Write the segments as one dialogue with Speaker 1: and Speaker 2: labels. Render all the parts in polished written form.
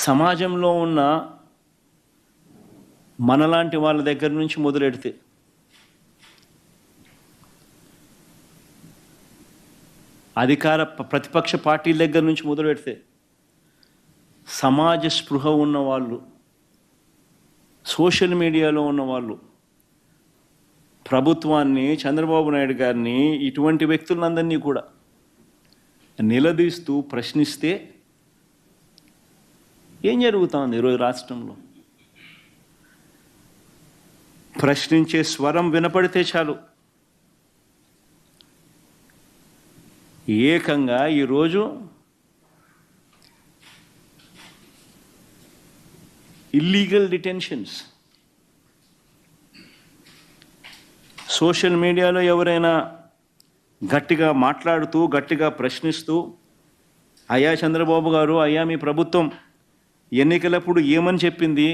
Speaker 1: సమాజంలో ఉన్న మనలాంటి వాళ్ళ దగ్గర నుంచి మొదలెడితే అధికార ప్రతిపక్ష పార్టీల దగ్గర నుంచి మొదలెడితే సమాజ స్పృహ ఉన్న వాళ్ళు, సోషల్ మీడియాలో ఉన్న వాళ్ళు ప్రభుత్వాన్ని, చంద్రబాబు నాయుడు గారిని, ఇటువంటి వ్యక్తులందరినీ కూడా నిలదీస్తూ ప్రశ్నిస్తే ఏం జరుగుతుంది ఈరోజు రాష్ట్రంలో? ప్రశ్నించే స్వరం వినపడితే చాలు ఏకంగా ఈరోజు ఇల్లీగల్ డిటెన్షన్స్. సోషల్ మీడియాలో ఎవరైనా గట్టిగా మాట్లాడుతూ, గట్టిగా ప్రశ్నిస్తూ, అయ్యా చంద్రబాబు గారు, అయ్యా మీ ప్రభుత్వం ఎన్నికలప్పుడు ఏమని చెప్పింది,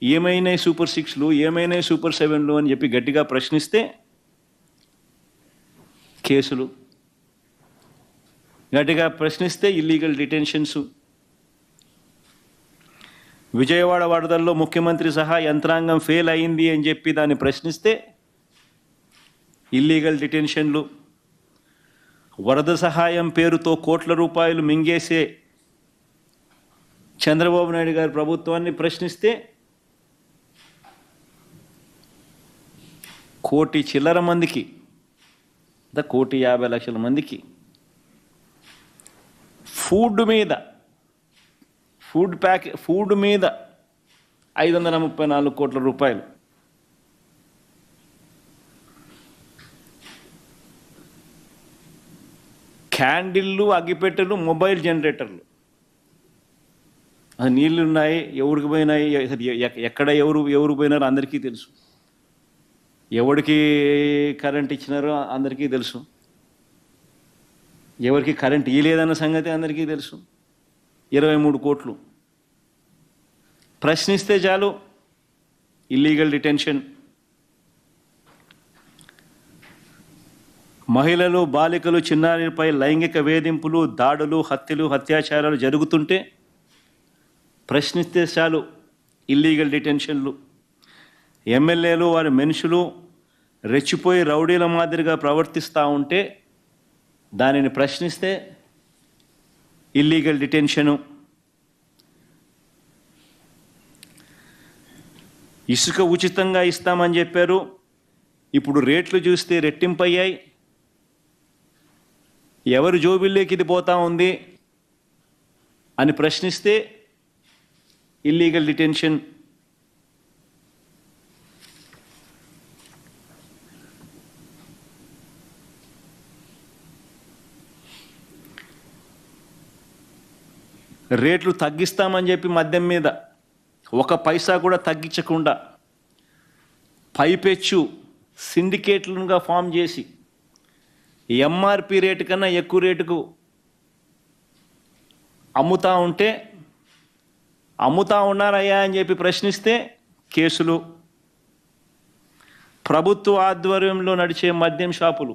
Speaker 1: ఏమైనా సూపర్ 6లు, ఏమైనా సూపర్ 7లు అని చెప్పి గట్టిగా ప్రశ్నిస్తే కేసులు, గట్టిగా ప్రశ్నిస్తే ఇల్లీగల్ డిటెన్షన్స్. విజయవాడ వరదల్లో ముఖ్యమంత్రి సహా యంత్రాంగం ఫెయిల్ అయింది అని చెప్పి దాన్ని ప్రశ్నిస్తే ఇల్లీగల్ డిటెన్షన్లు. వరద సహాయం పేరుతో కోట్ల రూపాయలు మింగేసే చంద్రబాబు నాయుడు గారి ప్రభుత్వాన్ని ప్రశ్నిస్తే కోటి చిల్లర మందికి, 1,50,00,000 మందికి ఫుడ్ మీద 534 కోట్ల రూపాయలు. క్యాండిళ్ళు, అగ్గిపెట్టెలు, మొబైల్ జనరేటర్లు. అది నీళ్ళు ఉన్నాయి, ఎవరికి పోయినాయి, ఎక్కడ ఎవరు పోయినారో అందరికీ తెలుసు. ఎవరికి కరెంట్ ఇచ్చినారో అందరికీ తెలుసు. ఎవరికి కరెంట్ ఇవ్వలేదన్న సంగతి అందరికీ తెలుసు. 23 కోట్లు. ప్రశ్నిస్తే చాలు ఇల్లీగల్ డిటెన్షన్. మహిళలు, బాలికలు, చిన్నారులపై లైంగిక వేధింపులు, దాడులు, హత్యలు, అత్యాచారాలు జరుగుతుంటే ప్రశ్నిస్తే చాలు ఇల్లీగల్ డిటెన్షన్లు. ఎమ్మెల్యేలు, వారి మనుషులు రెచ్చిపోయి రౌడీల మాదిరిగా ప్రవర్తిస్తూ ఉంటే దానిని ప్రశ్నిస్తే ఇల్లీగల్ డిటెన్షను. ఇసుక ఉచితంగా ఇస్తామని చెప్పారు, ఇప్పుడు రేట్లు చూస్తే రెట్టింపయ్యాయి. ఎవరి జోబిల్లోకి ఇది పోతా ఉంది అని ప్రశ్నిస్తే ఇల్లీగల్ డిటెన్షన్. రేట్లు తగ్గిస్తామని చెప్పి మద్యం మీద 1 పైసా కూడా తగ్గించకుండా పైపెచ్చు సిండికేట్లుగా ఫామ్ చేసి ఎంఆర్పి రేటు కన్నా ఎక్కువ రేటుకు అమ్ముతా ఉన్నారయ్యా అని చెప్పి ప్రశ్నిస్తే కేసులు. ప్రభుత్వ ఆధ్వర్యంలో నడిచే మద్యం షాపులు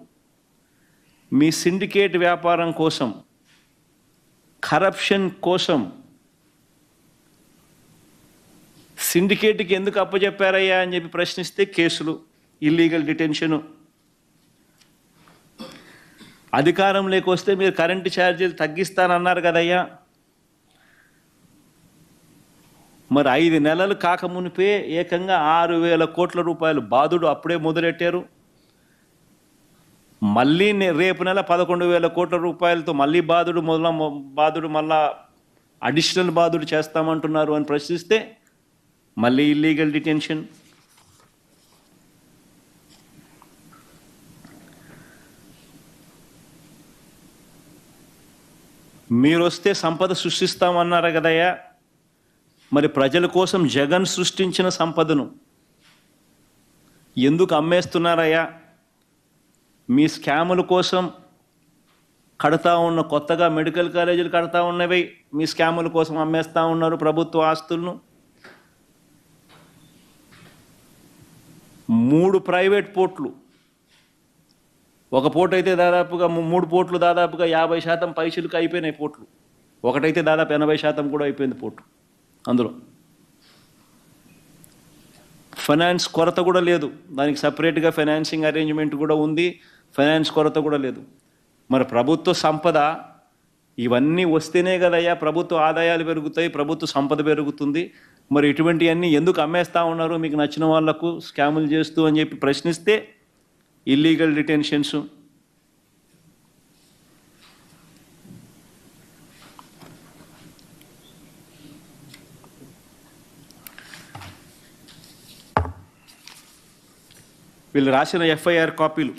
Speaker 1: మీ సిండికేట్ వ్యాపారం కోసం, కరప్షన్ కోసం సిండికేట్కి ఎందుకు అప్పచెప్పారయ్యా అని చెప్పి ప్రశ్నిస్తే కేసులు, ఇల్లీగల్ డిటెన్షను. అధికారంలోకి వస్తే మీరు కరెంటు ఛార్జీలు తగ్గిస్తానన్నారు కదయ్యా, మరి 5 నెలలు కాకమునిపే ఏకంగా 6,000 కోట్ల రూపాయలు బాదుడు అప్పుడే మొదలెట్టారు. మళ్ళీ రేపు నెల 11,000 కోట్ల రూపాయలతో మళ్ళీ బాదుడు మళ్ళా అడిషనల్ బాదుడు చేస్తామంటున్నారు అని ప్రశ్నిస్తే మళ్ళీ ఇల్లీగల్ డిటెన్షన్. మీరు వస్తే సంపద సృష్టిస్తామన్నారు కదయ్యా, మరి ప్రజల కోసం జగన్ సృష్టించిన సంపదను ఎందుకు అమ్మేస్తున్నారయ్యా? మీ స్కాముల కోసం కడతా ఉన్న, కొత్తగా మెడికల్ కాలేజీలు కడతా ఉన్నవి మీ స్కాముల కోసం అమ్మేస్తూ ఉన్నారు ప్రభుత్వ ఆస్తులను. 3 ప్రైవేట్ పోర్ట్లు, ఒక పోర్ట్ అయితే దాదాపుగా 3 పోర్ట్లు దాదాపుగా 50% పైసలకు అయిపోయినాయి పోర్ట్లు. ఒకటైతే దాదాపు 80% కూడా అయిపోయింది పోర్టు. అందులో ఫైనాన్స్ కొరత కూడా లేదు, దానికి సపరేట్గా ఫైనాన్సింగ్ అరేంజ్మెంట్ కూడా ఉంది, ఫైనాన్స్ కొరత కూడా లేదు. మరి ప్రభుత్వ సంపద ఇవన్నీ వస్తేనే కదయ్యా ప్రభుత్వ ఆదాయాలు పెరుగుతాయి, ప్రభుత్వ సంపద పెరుగుతుంది. మరి ఇటువంటివన్నీ ఎందుకు అమ్మేస్తూ ఉన్నారు మీకు నచ్చిన వాళ్లకు స్కాములు చేస్తూ అని చెప్పి ప్రశ్నిస్తే ఇల్లీగల్ డిటెన్షన్స్, వీళ్ళు రాసిన ఎఫ్ఐఆర్ కాపీలు,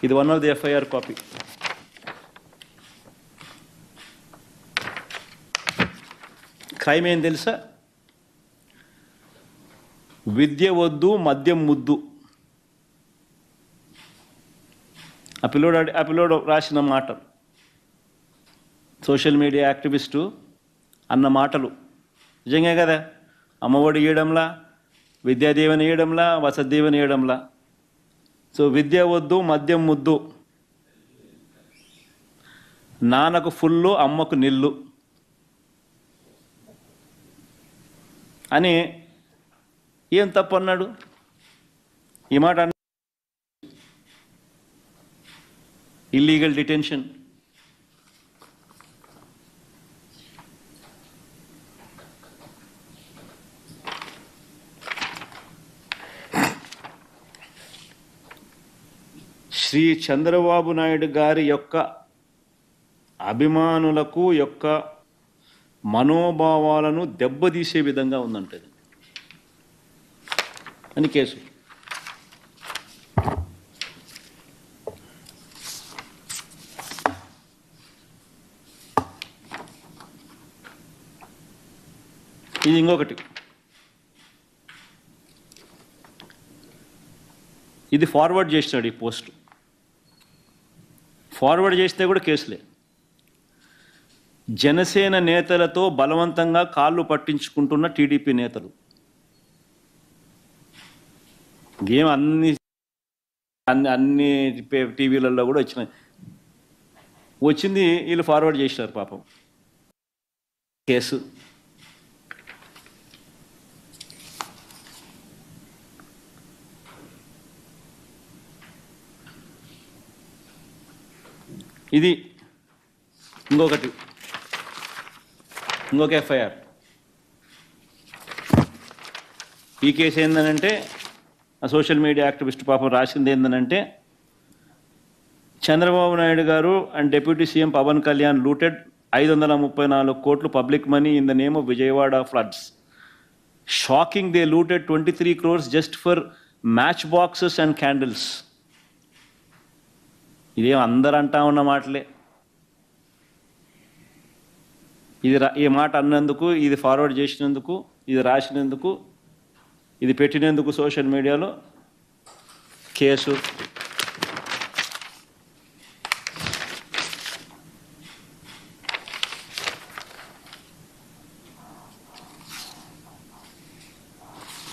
Speaker 1: ఇది one of the FIR copy. Crime ఏం తెలుసా? విద్య వద్దు మద్యం ముద్దు. ఆ పిల్లోడు రాసిన మాటలు, సోషల్ మీడియా యాక్టివిస్టు అన్న మాటలు నిజంగా కదా. అమ్మఒడి ఇవ్వడంలా, విద్యాదీవెన ఇవ్వడంలా, వసతిదీవెన ఇవ్వడంలా. సో విద్య వద్దు మద్యం ముద్దు, నాన్నకు ఫుల్లు అమ్మకు నిల్లు అని ఏం తప్పు అన్నాడు? ఈ మాట అన్న ఇల్లీగల్ డిటెన్షన్. శ్రీ చంద్రబాబు నాయుడు గారి యొక్క అభిమానులకు యొక్క మనోభావాలను దెబ్బతీసే విధంగా ఉందంటే అని కేసు. ఇది ఇంకొకటి, ఇది ఫార్వర్డ్ చేసినాడు ఈ పోస్ట్. ఫార్వర్డ్ చేస్తే కూడా కేసులే. జనసేన నేతలతో బలవంతంగా కాళ్ళు పట్టించుకుంటున్న టీడీపీ నేతలు. ఏం అన్ని టీవీలలో కూడా వచ్చింది, వీళ్ళు ఫార్వర్డ్ చేసినారు పాపం కేసు. ఇది ఇంకొక ఎఫ్ఐఆర్. ఈ కేసు ఏందనంటే, ఆ సోషల్ మీడియా యాక్టివిస్ట్ పాపం రాసింది ఏందనంటే, చంద్రబాబు నాయుడు గారు and deputy CM Pawan Kalyan looted 534 కోట్లు public money in the name of Vijayawada floods. Shocking, they looted 23 crores just for match boxes and candles. ఇదేం అందరు అంటా ఉన్న మాటలే. ఈ మాట అన్నందుకు, ఇది ఫార్వర్డ్ చేసినందుకు, ఇది రాసినందుకు, ఇది పెట్టినందుకు సోషల్ మీడియాలో కేసు.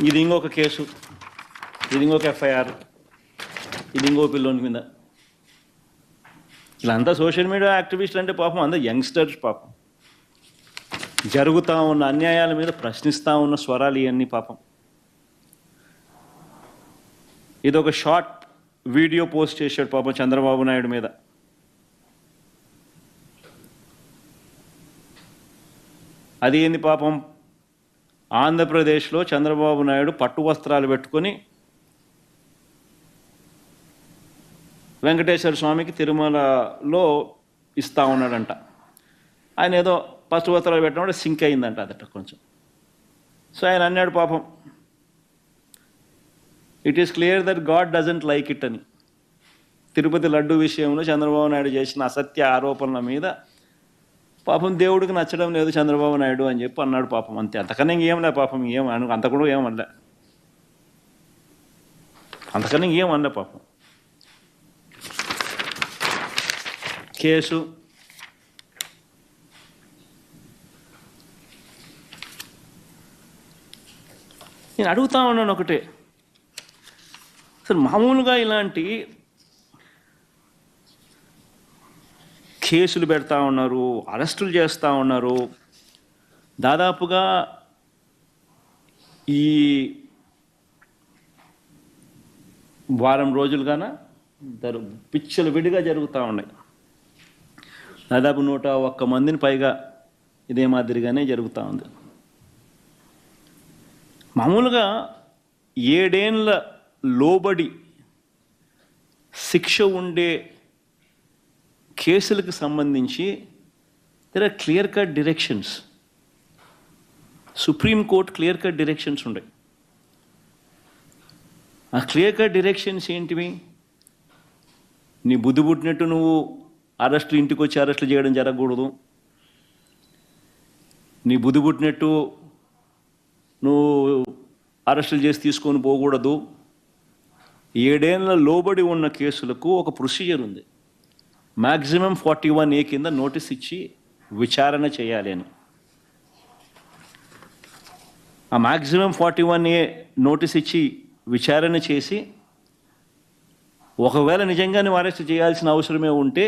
Speaker 1: ఇది ఇంకొక కేసు, ఇది ఇంకొక ఎఫ్ఐఆర్, ఇది ఇంకో పిల్లోని మీద. ఇలాంతా సోషల్ మీడియా యాక్టివిస్టులు అంటే పాపం అందరూ యంగ్స్టర్స్. పాపం జరుగుతూ ఉన్న అన్యాయాల మీద ప్రశ్నిస్తూ ఉన్న స్వరాలు ఇవన్నీ పాపం. ఇది ఒక షార్ట్ వీడియో పోస్ట్ చేశాడు పాపం చంద్రబాబు నాయుడు మీద. అది ఏంది పాపం, ఆంధ్రప్రదేశ్లో చంద్రబాబు నాయుడు పట్టు వస్త్రాలు పెట్టుకొని వెంకటేశ్వర స్వామికి తిరుమలలో ఇస్తూ ఉన్నాడంట. ఆయన ఏదో పట్టు వస్త్రాలు పెట్టినప్పుడు సింక్ అయిందంట అదట కొంచెం. సో ఆయన అన్నాడు పాపం, it is clear that God doesn't like it అని. తిరుపతి లడ్డు విషయంలో చంద్రబాబు నాయుడు చేసిన అసత్య ఆరోపణల మీద పాపం దేవుడికి నచ్చడం లేదు చంద్రబాబు నాయుడు అని చెప్పి అన్నాడు పాపం. అంతే, అంతకన్నా ఇంకేంలే పాపం. అంత కూడా ఏమనలే, అంతకన్నా ఇంకేమనలే పాపం. కేసు నేను అడుగుతా ఉన్నాను ఒకటే, అసలు మామూలుగా ఇలాంటి కేసులు పెడతా ఉన్నారు, అరెస్టులు చేస్తూ ఉన్నారు. దాదాపుగా ఈ వారం రోజులుగాన పిచ్చలు విడిగా జరుగుతూ ఉన్నాయి. దాదాపు 101 మందిని పైగా ఇదే మాదిరిగానే జరుగుతూ ఉంది. మామూలుగా 7 ఏళ్ల లోబడి శిక్ష ఉండే కేసులకు సంబంధించి there are clear cut directions. Supreme court clear cut directions ఉన్నాయి. ఆ క్లియర్ కట్ డైరెక్షన్స్ ఏంటివి? నీ బుద్ధి పుట్టినట్టు నువ్వు అరెస్టులు, ఇంటికి వచ్చి అరెస్టులు చేయడం జరగకూడదు. నీ బుద్ధి పుట్టినట్టు నువ్వు అరెస్టులు చేసి తీసుకొని పోకూడదు. 7 ఏళ్ల లోబడి ఉన్న కేసులకు ఒక ప్రొసీజర్ ఉంది. మ్యాక్సిమం 41A కింద నోటీస్ ఇచ్చి విచారణ చేయాలి అని. ఆ మ్యాక్సిమం 41A నోటీస్ ఇచ్చి విచారణ చేసి ఒకవేళ నిజంగా నువ్వు అరెస్ట్ చేయాల్సిన అవసరమే ఉంటే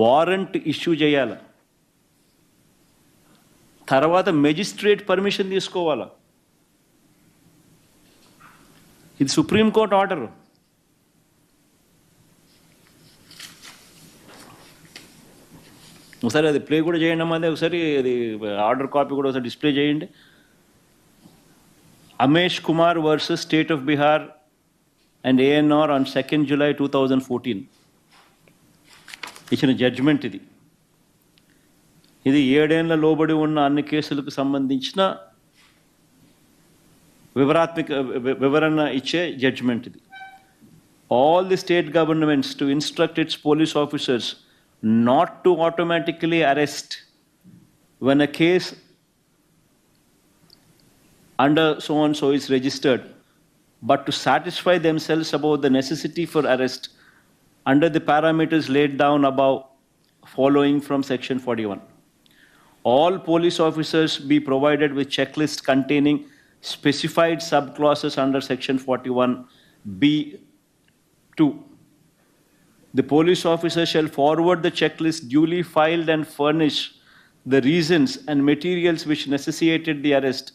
Speaker 1: వారెంట్ ఇష్యూ చేయాలి. తర్వాత మెజిస్ట్రేట్ పర్మిషన్ తీసుకోవాలా. ఇది సుప్రీంకోర్టు ఆర్డర్. ఒకసారి అది ప్లే కూడా చేయండి అమ్మా. ఒకసారి అది ఆర్డర్ కాపీ కూడా ఒకసారి డిస్ప్లే చేయండి. Amesh Kumar versus state of Bihar and ANR on 2nd July 2014 ఇచ్చిన జడ్జిమెంట్ ఇది. ఇది 7 ఏళ్ల లోబడి ఉన్న అన్ని కేసులకు సంబంధించిన వివరణ ఇచ్చే జడ్జిమెంట్ ఇది. All the state governments to instruct its police officers not to automatically arrest when a case under so-and-so is registered, but to satisfy themselves about the necessity for arrest under the parameters laid down above following from Section 41. All police officers be provided with checklists containing specified subclauses under Section 41(b)(2). The police officer shall forward the checklist duly filed and furnish the reasons and materials which necessitated the arrest